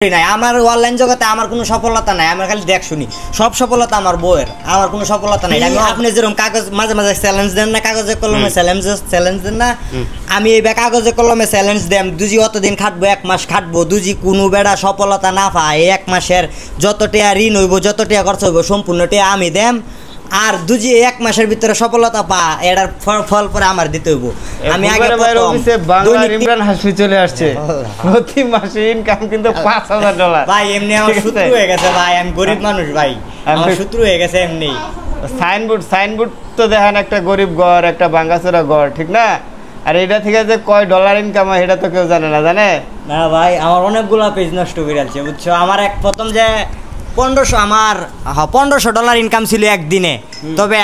নাই আমার অনলাইন জগতে আমার কোনো সফলতা নাই, আমি খালি দেখ শুনি। সব সফলতা আমার বউয়ের, আমার কোনো সফলতা নাই। আমি আপনি যেরকম কাগজ মাঝে মাঝে চ্যালেঞ্জ দেন না, কাগজে কলমে চ্যালেঞ্জ দেন না, আমি এই কাগজে কলমে চ্যালেঞ্জ দেম। দুজি অতদিন খাটবো, 1 মাস খাটবো, দুজি কোনো বেড়া সফলতা না পায়, 1 মাসের যত টাকা ঋণ হইব, যত টাকা খরচ হইব, সম্পূর্ণ টাকা আমি দেম। আর দুজি 1 মাসের ভিতরে সফলতা পা, এটার ফল পরে আমার দিতে হইব। আমি আগে ইমরান হাসমি চলে আসছে, প্রতি মাসে ইনকাম কিন্তু $5000। ভাই এমনি আমার সূত্র হয়ে গেছে ভাই, আমি গরিব মানুষ ভাই, আমার সূত্র হয়ে গেছে এমনি। সাইনবোর্ড তো দেখেন, একটা গরিব ঘর, একটা ভাঙ্গাচোরা ঘর, ঠিক না? আর এটা থেকে যে কয় ডলার ইনকাম হয় এটা তো কেউ জানে না, জানে না ভাই। আমার অনেকগুলো পেজ নষ্ট করে আছে, বুঝছো। আমার প্রথম যে 1500 আমার $1500 ইনকাম ছিল একদিনে। তবে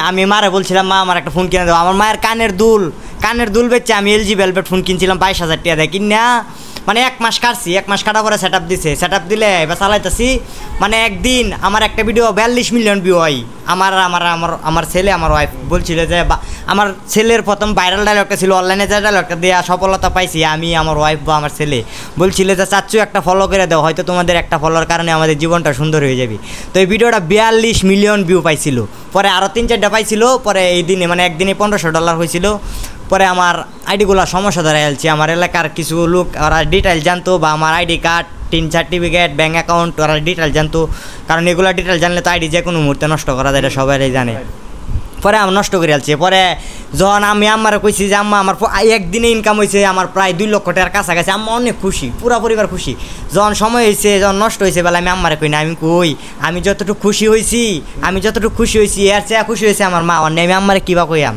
আমি মারে বলছিলাম, মা আমার একটা ফোন কিনে দেবো। আমার মায়ের কানের দুল বেচছে আমি LG ভেলভেট ফোন কিনছিলাম 22,000 টাকা দিয়ে কিনা। মানে 1 মাস কাটছি, 1 মাস কাটার পরে সেট আপ দিলে এবার চালাইতেছি। মানে একদিন আমার একটা ভিডিও 42 মিলিয়ন ভিউ হয়। আমার ছেলে, আমার ওয়াইফ বলছিল যে, আমার ছেলের প্রথম ভাইরাল ডায়লগটা ছিল, অনলাইনে যে ডায়লগটা দিয়ে সফলতা পাইছি আমি, আমার ওয়াইফ বা আমার ছেলে বলছিল যে, চাচ্চু একটা ফলো করে দাও, হয়তো তোমাদের একটা ফলোর কারণে আমাদের জীবনটা সুন্দর হয়ে যাবে। তো এই ভিডিওটা 42 মিলিয়ন ভিউ পাইছিল। পরে আরও 3-4টা পাইছিল। পরে এই দিনে মানে একদিনে $1500 হয়েছিল। পরে আমার আইডিগুলো সমস্যা ধরে আসছে। আমার এলাকার কিছু লোক ওরা ডিটেল জানতো, বা আমার ID card, tin certificate, bank account ওরা ডিটেল জানতো। কারণ এগুলো ডিটেল জানলে তো আইডি যে কোনো মুহূর্তে নষ্ট করা যায়, এটা সবাই জানে। পরে আমার নষ্ট করে আসছে। পরে যখন আমি আমার কইছি যে, আম্মা আমার একদিনে ইনকাম হয়েছে আমার প্রায় 2 লক্ষ টাকার কাছাকাছি, আম্মা অনেক খুশি, পুরা পরিবার খুশি। যখন সময় হয়েছে, যখন নষ্ট হয়েছে বেলা, আমি আম্মারে কই না, আমি যতটুকু খুশি হয়েছি এর চেয়ে খুশি হয়েছে আমার মা। অন্য আমি আম্মারে কিবা কইয়াম,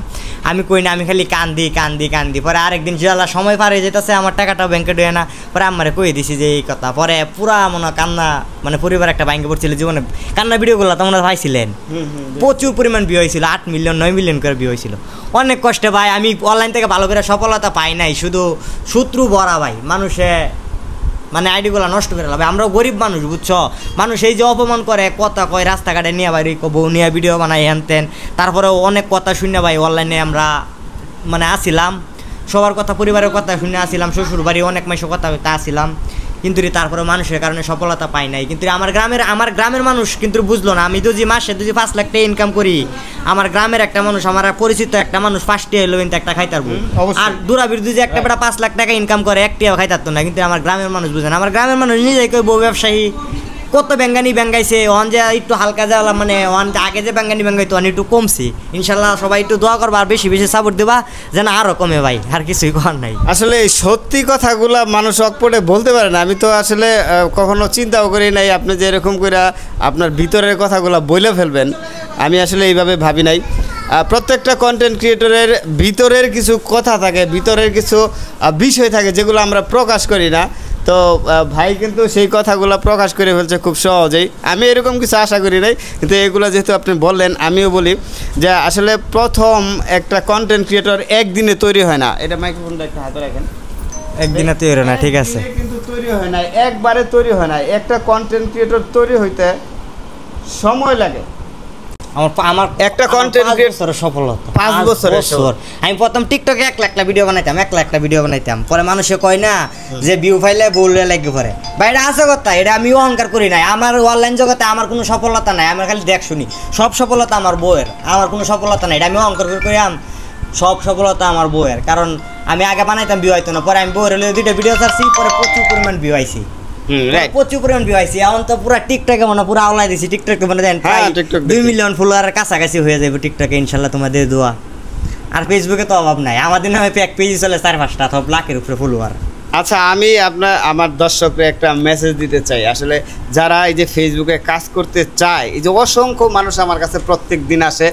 আমি কই না, আমি খালি কান্দি। পরে আরেকদিন যেলা সময় পার হয়ে যেতেছে, আমার টাকাটা ব্যাংকে ঢুকে না। পরে আম্মারে কই দিছি যে এই কথা। পরে পুরা মনে কান্না, মানে পরিবার একটা ব্যাংকে পড়ছিল জীবনে। কান্না ভিডিওগুলো তোমরা ভাইছিলেন, প্রচুর পরিমাণ ভিউ হয়েছিল, 8 মিলিয়ন 9 মিলিয়ন করে ভিউ হয়েছিল। অনেক কষ্টে ভাই, আমি অনলাইন থেকে ভালো করে সফলতা পাই নাই, শুধু শত্রু ভরা ভাই। মানুষে মানে আইডিগুলো নষ্ট করে লাভ। আমরাও গরিব মানুষ, বুঝছো। মানুষ এই যে অপমান করে, কথা কয়, রাস্তাঘাটে নিয়ে ভাই বউ নিয়ে ভিডিও বানাই হ্যান। তারপরেও অনেক কথা শুনে ভাই অনলাইনে আমরা মানে আসিলাম, সবার কথা, পরিবারের কথা শুনে আসিলাম, শ্বশুর বাড়ি অনেক মাসে কথা আসিলাম। কিন্তু তারপরে মানুষের কারণে সফলতা পাই নাই। কিন্তু আমার গ্রামের মানুষ কিন্তু বুঝলো না। আমি মাসে 5 লাখ টাকা ইনকাম করি, আমার গ্রামের একটা মানুষ, আমার পরিচিত একটা মানুষ 5টি এলো কিন্তু একটা খাইতে পারবো। আর দূরাবির যে একটা বেটা 5 লাখ টাকা ইনকাম করে, একটিও খাইতে পারতো না। কিন্তু আমার গ্রামের মানুষ বুঝে না। আমার গ্রামের মানুষ নিজেই কই বউ ব্যবসায়ী, কত ব্যাঙ্গাইছে। অন যে একটু হালকা যাওয়া, মানে অন আগে যে ব্যাঙ্গাইতো অন একটু কমছে। ইনশাল্লাহ সবাই একটু দোয়া করবা, আর বেশি সাপোর্ট দেবা যেন আরো কমে ভাই, আর কিছুই করার নাই। আসলে এই সত্যি কথাগুলা মানুষ অকপটে বলতে পারে না। আমি তো আসলে কখনো চিন্তাও করি নাই আপনি যে এরকম করে আপনার ভিতরের কথাগুলো বলে ফেলবেন, আমি আসলে এইভাবে ভাবি নাই। প্রত্যেকটা কন্টেন্ট ক্রিয়েটরের ভিতরের কিছু কথা থাকে, ভিতরের কিছু বিষয় থাকে যেগুলো আমরা প্রকাশ করি না। তো ভাই কিন্তু সেই কথাগুলো প্রকাশ করে ফেলছে খুব সহজেই। আমি এরকম কিছু আশা করি নাই, কিন্তু এগুলো যেহেতু আপনি বললেন, আমিও বলি যে আসলে প্রথম একটা কন্টেন্ট ক্রিয়েটর একদিনে তৈরি হয় না। এটা মাইক্রোফোনটা একটু হাতে রাখেন। একদিনে তৈরি হয় না, ঠিক আছে, কিন্তু তৈরি হয় না, একবারে তৈরি হয় না। একটা কন্টেন্ট ক্রিয়েটর তৈরি হইতে সময় লাগে। আমার একটা কন্টেন্ট ক্রিয়েটরের সফলতা 5 বছর। আমি প্রথম টিকটকে 1 লাখ ভিডিও বানাইতাম। পরে মানুষে কয় না যে ভিউ পাইলে বললে লাগবে পরে ভাই, এটা আছে কথা। এটা আমি অহংকার করি নাই। আমার অনলাইন জগতে আমার কোনো সফলতা নাই, আমি খালি দেখ শুনি। সব সফলতা আমার বউয়ের, আমার কোনো সফলতা নাই। এটা আমি অহংকার করি, সব সফলতা আমার বউয়ের। কারণ আমি আগে বানাইতাম, ভিউ হইতো না। পরে আমি বউয়ের 2টা ভিডিও ছাড়ছি, পরে প্রচুর পরিমাণ ভিউ আইছি, প্রচুর পরিমাণ ভিউ আইছি। এখন তো পুরো টিকটকে মানে পুরো আওলাই দিছি। টিকটকে মানে দেন 2 মিলিয়ন ফলোয়ারের কাছাকাছি হয়ে যাবে টিকটকে, ইনশাল্লাহ তোমাদের দোয়া। আর ফেসবুকে তো অভাব নাই, আমাদের নামে এক পেজই চলে 4-5টা, সব লাখের উপরে ফলোয়ার। আচ্ছা, আমি আমার দর্শককে একটা মেসেজ দিতে চাই। আসলে যারা এই যে ফেসবুকে কাজ করতে চায়, এই যে অসংখ্য মানুষ আমার কাছে প্রত্যেক দিন আসে,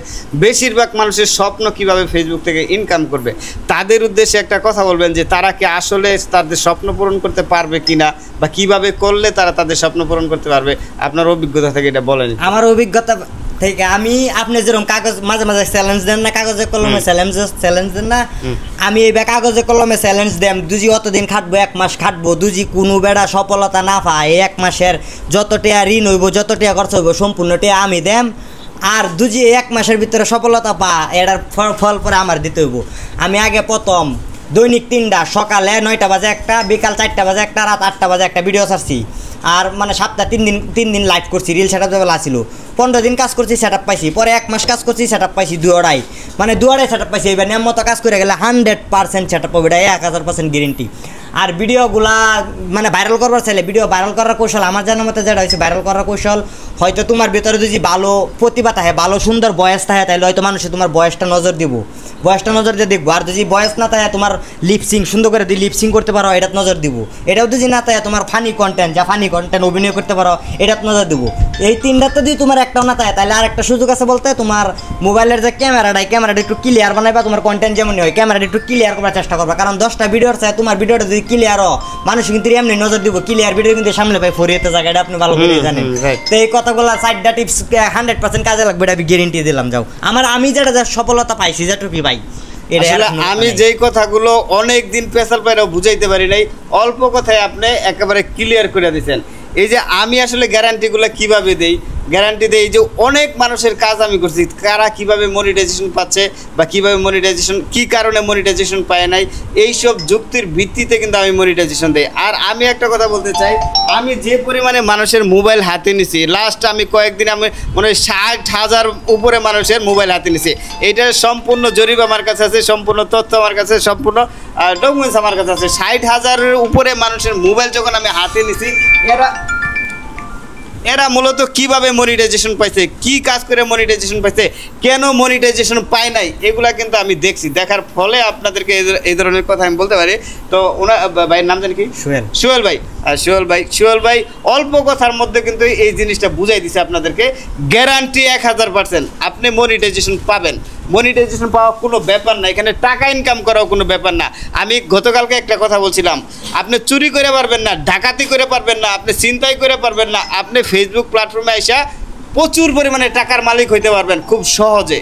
বেশিরভাগ মানুষের স্বপ্ন কিভাবে ফেসবুক থেকে ইনকাম করবে, তাদের উদ্দেশ্যে একটা কথা বলবেন যে তারা কি আসলে তাদের স্বপ্ন পূরণ করতে পারবে কিনা, বা কিভাবে করলে তারা তাদের স্বপ্ন পূরণ করতে পারবে। আপনার অভিজ্ঞতা থেকে এটা বলেন। আমার অভিজ্ঞতা থেকে আমি, আপনি যেরকম কাগজ মাঝে মাঝে চ্যালেঞ্জ দেন না, কাগজে কলমে চ্যালেঞ্জ দেন না, আমি এই কাগজে কলমে চ্যালেঞ্জ দেম। দুজি অতদিন খাটবো, 1 মাস খাটবো, দুজি কোনো বেড়া সফলতা না পায়, 1 মাসের যত টাকা ঋণ হইব, যত টাকা খরচ হইব, সম্পূর্ণ টাকা আমি দেম। আর দুজি 1 মাসের ভিতরে সফলতা পা, এটার ফল পরে আমার দিতে হইব। আমি আগে প্রথম দৈনিক 3টা, সকালে 9টা বাজে একটা, বিকাল 4টা বাজে একটা, রাত 8টা বাজে একটা ভিডিও ছাড়ছি। আর মানে সপ্তাহে 3 দিন লাইভ করছি, রিল সেট আপ যেগুলো আসছিল। 15 দিন কাজ করছি, সেট আপ পাইছি। পরে 1 মাস কাজ করছি, সেট আপ পাইছি 2.5, মানে 2.5 সেট আপ পাইছি। এবার নিয়ম মতো কাজ করে গেলে 100% সেট আপ হবে, এটা 1000% গ্যারেন্টি। আর ভিডিওগুলা মানে ভাইরাল করবার চাইলে, ভিডিও ভাইরাল করার কৌশল আমার জানার মতে যেটা হয়েছে, ভাইরাল করার কৌশল হয়তো তোমার ভিতরে যদি ভালো প্রতিভা থাকে, ভালো সুন্দর বয়স থাকে, তাহলে হয়তো মানুষে তোমার বয়সটা নজর দিব, বয়সটা নজর দিয়ে দেখবো। আর যদি বয়স না থাকে, তোমার লিপসিং সুন্দর করে যদি লিপসিং করতে পারো, এটাত নজর দিব। এটাও যদি না থাকে, তোমার ফানি কন্টেন্ট, যা ফানি কন্টেন্ট অভিনয় করতে পারো, এটাত নজর দিব। এই 3টাতে যদি তোমার একটাও না থাকে, তাহলে আর একটা সুযোগ আছে বলতে, তোমার মোবাইলের যে ক্যামেরাটা একটু ক্লিয়ার বানাইবা। তোমার কন্টেন্ট যেমনই হয়, ক্যামেরাটা একটু ক্লিয়ার করার চেষ্টা করবা। কারণ 10টা ভিডিওর চাই তোমার ভিডিওটা যদি ক্লিয়ার হয়, মানুষ কিন্তু এমনি নজর দিব। ক্লিয়ার ভিডিও কিন্তু সামনে পাই ফরিয়েতে জায়গা, এটা আপনি ভালো করে জানেন। তো এই কথাগুলো 4টা টিপস 100% কাজে লাগবে, এটা আমি গ্যারেন্টি দিলাম। যাও আমি যেটা সফলতা পাইছি, যেটুকু ভাই, আসলে আমি যেই কথাগুলো অনেক দিন পেছাল পাইরাও বুঝাইতে পারি নাই, অল্প কথায় আপনি একেবারে ক্লিয়ার করে দিয়েছেন। এই যে আমি আসলে গ্যারান্টিগুলো কিভাবে দেই, গ্যারান্টি দেই যে অনেক মানুষের কাজ আমি করছি, কারা কিভাবে মনিটাইজেশন পাচ্ছে বা কিভাবে মনিটাইজেশন, কি কারণে মনিটাইজেশন পায় নাই, এইসব যুক্তির ভিত্তিতে কিন্তু আমি মনিটাইজেশন দেই। আর আমি একটা কথা বলতে চাই, আমি যে পরিমাণে মানুষের মোবাইল হাতে নিছি, লাস্ট আমি কয়েকদিন আমি মনে হয় 60,000 উপরে মানুষের মোবাইল হাতে নিছি। এইটার সম্পূর্ণ জরিপ আমার কাছে আছে, সম্পূর্ণ তথ্য আমার কাছে, সম্পূর্ণ ডকুমেন্টস আমার কাছে আছে। 60,000-এর উপরে মানুষের মোবাইল যখন আমি হাতে নিছি, এরা মূলত কিভাবে মনিটাইজেশন পাইছে, কি কাজ করে মনিটাইজেশন পাইছে, কেন মনিটাইজেশন পায় নাই, এগুলা কিন্তু আমি দেখছি। দেখার ফলে আপনাদেরকে এই ধরনের কথা আমি বলতে পারি। তো ওনার ভাইয়ের নাম জানি কি? সোহেল ভাই। আর সোহেল ভাই অল্প কথার মধ্যে কিন্তু এই জিনিসটা বুঝাই দিছে আপনাদেরকে। গ্যারান্টি 1000% আপনি মনিটাইজেশন পাবেন। মনিটাইজেশন পাওয়া কোনো ব্যাপার না, এখানে টাকা ইনকাম করাও কোনো ব্যাপার না। আমি গতকালকে একটা কথা বলছিলাম, আপনি চুরি করে পারবেন না, ডাকাতি করে পারবেন না, আপনি ছিনতাই করে পারবেন না, আপনি ফেসবুক প্ল্যাটফর্মে এসে প্রচুর পরিমাণে টাকার মালিক হইতে পারবেন খুব সহজে।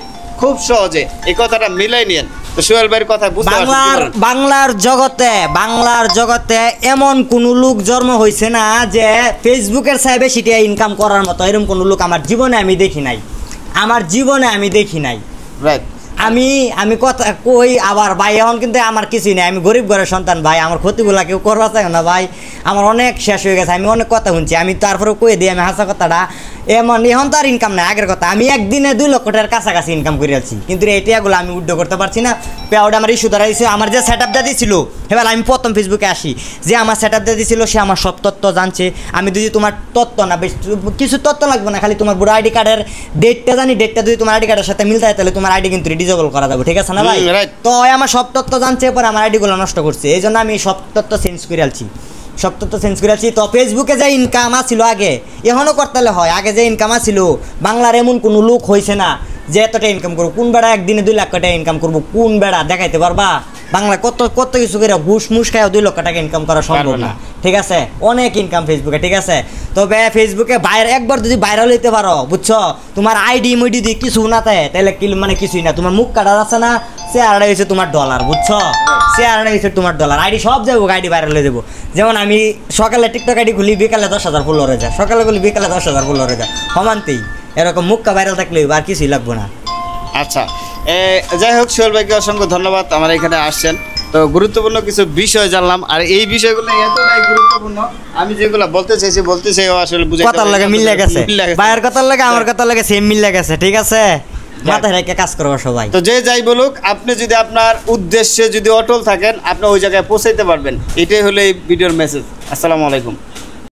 এই কথাটা মিলাই নিয়েন। তো সোহেল ভাইয়ের কথা বুঝতে পারছেন? বাংলার জগতে এমন কোন লোক জন্ম হয়েছে না যে ফেসবুকের সাহেবে সেটা ইনকাম করার মতো, এরকম কোন লোক আমার জীবনে আমি দেখি নাই। রাইট। আমি কথা কই আবার ভাই, এখন কিন্তু আমার কিছুই নেই, আমি গরিব ঘরের সন্তান ভাই, আমার ক্ষতিগুলা কেউ করবা চাই না ভাই, আমার অনেক শেষ হয়ে গেছে। আমি অনেক কথা শুনছি, আমি তারপরে কই দিই আমি হাসা কথাটা, এখন তো আর ইনকাম নাই আগের কথা। আমি একদিনে 2 লক্ষ টাকার কাছাকাছি ইনকাম করে আছি, কিন্তু এই টাকাগুলো আমি উইথড্র করতে পারছি না। পেয়ারটা আমার ইস্যু ধরা দিয়েছে। আমার যে সেট আপ দিয়ে দিয়েছিল, এবার আমি প্রথম ফেসবুকে আসি, যে আমার সেট আপ দিয়ে দিয়েছিল সে আমার সব তথ্য জানছে। আমি যদি তোমার তথ্য না, বেশ কিছু তথ্য লাগবে না, খালি তোমার বুড়ো আইডি কার্ডের ডেটটা জানি, ডেটটা যদি তোমার আইডি কার্ডের সাথে মিলতে হয়, তাহলে তোমার আইডি কিন্তু ডিজেবল করা যাবে, ঠিক আছে না ভাই? তো আমার সব তথ্য জানছে, পরে আমার আইডিগুলো নষ্ট করছে, এই জন্য আমি সব তথ্য চেঞ্জ করে আলছি। তো ফেসবুকে যে ইনকাম আসছিল আগে, এখনও করতে হয়, আগে যে ইনকাম আসছিল, বাংলার এমন কোনো লোক হয়েছে না যে এতটা ইনকাম করবো। কোন বেড়া একদিনে 2 লাখ টাকা ইনকাম করবো? কোন বেড়া দেখাইতে পারবা? বাংলা কত কিছু করে ঘুষ মুষ খায় 2 লক্ষ টাকা ইনকাম করা সম্ভব না, ঠিক আছে? অনেক ইনকাম ফেসবুকে, ঠিক আছে? তবে ফেসবুকে একবার যদি ভাইরাল হইতে পারো, বুঝছো, তোমার আইডি মুইডি দিয়ে কিছু না থাকে, তাহলে মানে কিছুই না। তোমার মুখ কাটার আছে না, চেহারাটা হয়েছে তোমার ডলার, বুঝছো? চেহারাটা হয়েছে তোমার ডলার। আইডি সব যাবো, আইডি ভাইরাল হয়ে যাবো। যেমন আমি সকালে টিকটক আইডি খুলি, বিকালে 10,000 ফলোয়ার হয়ে যায়, সকালে খুলি বিকালে 10,000 ফলোয়ার হয়ে যায়, সমানতেই। এরকম মুখটা ভাইরাল থাকলে আর কিছুই লাগবো না। আচ্ছা, যাই হোক, সোহেল ভাইকে অসংখ্য ধন্যবাদ আমার এখানে আসছেন। তো গুরুত্বপূর্ণ কিছু বিষয় জানলাম, আর এই বিষয়গুলো এতটাই গুরুত্বপূর্ণ, আমি যেগুলো বলতে চাই আসলে বুঝাইতে কথার লাগে মিলে গেছে, ভাইয়ের কথার লাগে আমার কথার লাগে সেম মিলে গেছে, ঠিক আছে? মাথায় রেখে কাজ করবো সবাই। তো যে যাই বলুক, আপনি যদি আপনার উদ্দেশ্যে যদি অটল থাকেন, আপনি ওই জায়গায় পৌঁছাইতে পারবেন। এটাই হলো এই ভিডিওর মেসেজ। আসসালামু আলাইকুম।